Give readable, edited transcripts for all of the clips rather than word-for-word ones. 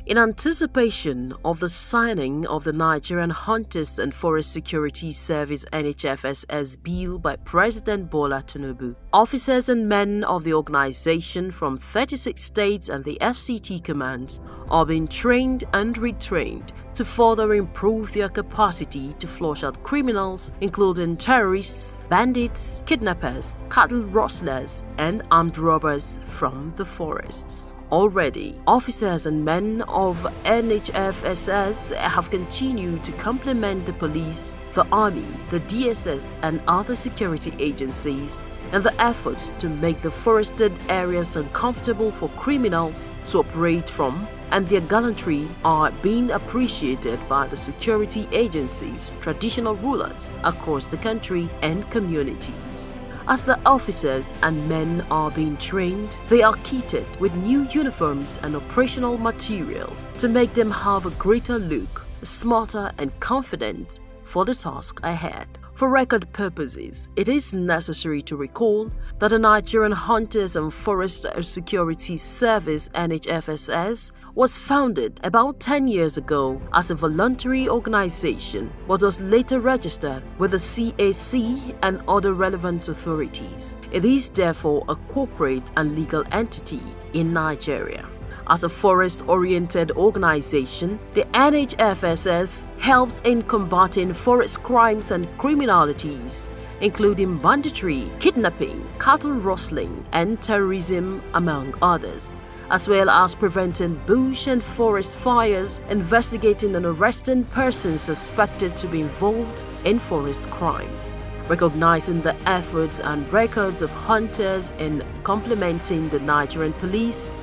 In anticipation of the signing of the Nigerian Hunters and Forest Security Service NHFSS bill by President Bola Tinubu, officers and men of the organization from 36 states and the FCT commands are being trained and retrained to further improve their capacity to flush out criminals, including terrorists, bandits, kidnappers, cattle rustlers, and armed robbers from the forests. Already, officers and men of NHFSS have continued to complement the police, the army, the DSS, and other security agencies in the efforts to make the forested areas uncomfortable for criminals to operate from, and their gallantry are being appreciated by the security agencies, traditional rulers across the country, and communities. As the officers and men are being trained, they are kitted with new uniforms and operational materials to make them have a greater look, smarter and confident for the task ahead. For record purposes, it is necessary to recall that the Nigerian Hunters and Forest Security Service (NHFSS) was founded about 10 years ago as a voluntary organization but was later registered with the CAC and other relevant authorities. It is therefore a corporate and legal entity in Nigeria. As a forest-oriented organization, the NHFSS helps in combating forest crimes and criminalities, including banditry, kidnapping, cattle rustling, and terrorism, among others, as well as preventing bush and forest fires, investigating and arresting persons suspected to be involved in forest crimes. Recognizing the efforts and records of hunters in complementing the Nigerian police,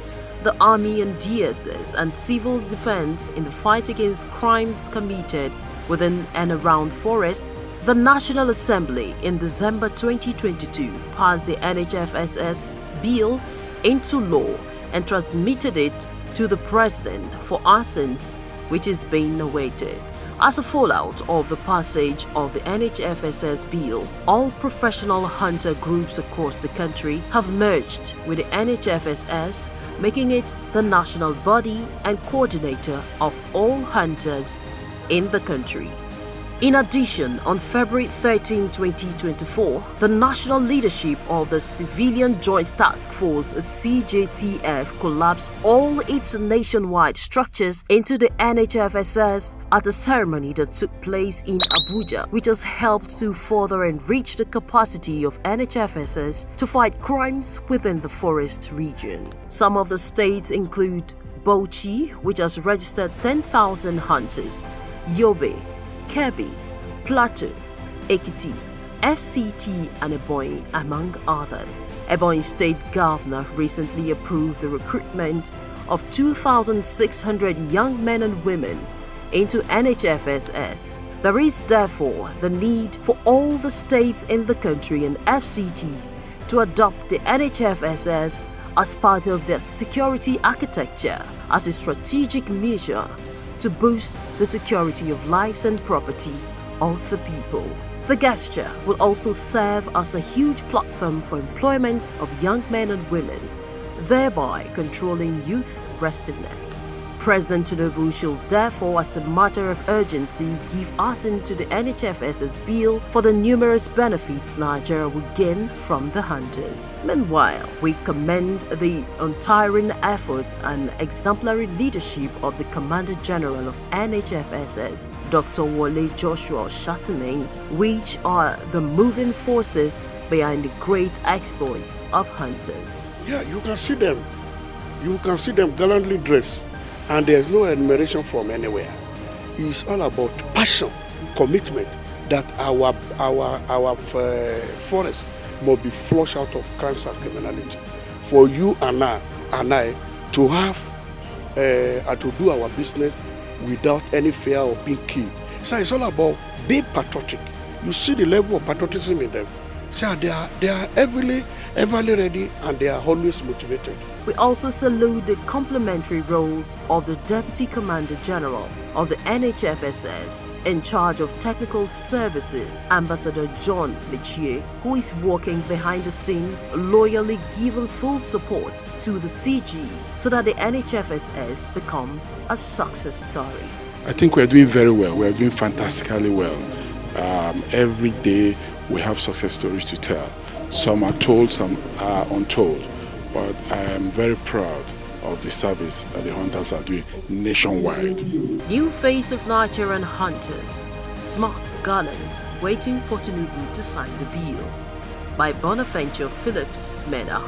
the Army and DSS and civil defense in the fight against crimes committed within and around forests, the National Assembly in December 2022 passed the NHFSS bill into law and transmitted it to the President for Assent, which is being awaited. As a fallout of the passage of the NHFSS bill, all professional hunter groups across the country have merged with the NHFSS, making it the national body and coordinator of all hunters in the country. In addition, on February 13, 2024, the national leadership of the Civilian Joint Task Force (CJTF) collapsed all its nationwide structures into the NHFSS at a ceremony that took place in Abuja, which has helped to further enrich the capacity of NHFSS to fight crimes within the forest region. Some of the states include Bauchi, which has registered 10,000 hunters, Yobe, Kebbi, Plateau, Ekiti, FCT and Ebonyi, among others. Ebonyi State Governor recently approved the recruitment of 2,600 young men and women into NHFSS. There is therefore the need for all the states in the country and FCT to adopt the NHFSS as part of their security architecture as a strategic measure to boost the security of lives and property of the people. The gesture will also serve as a huge platform for employment of young men and women, thereby controlling youth restiveness. President Tinubu should therefore, as a matter of urgency, give assent to the NHFSS bill for the numerous benefits Nigeria will gain from the hunters. Meanwhile, we commend the untiring efforts and exemplary leadership of the Commander General of NHFSS, Dr. Wole Joshua Shatime, which are the moving forces behind the great exploits of hunters. Yeah, you can see them. You can see them gallantly dressed. And there's no admiration from anywhere. It's all about passion, commitment that our forest must be flushed out of crimes and criminality. For you and I to have to do our business without any fear of being killed. So it's all about being patriotic. You see the level of patriotism in them. So they are ever ready and they are always motivated. We also salute the complementary roles of the Deputy Commander General of the NHFSS in charge of technical services, Ambassador John Michie, who is working behind the scene, loyally giving full support to the CG so that the NHFSS becomes a success story. I think we're doing very well. We're doing fantastically well. Every day we have success stories to tell. Some are told, some are untold. But I am very proud of the service that the hunters are doing nationwide. New face of Nigerian hunters, smart, gallant, waiting for Tinubu to sign the bill. By Bonaventure Phillips Mena.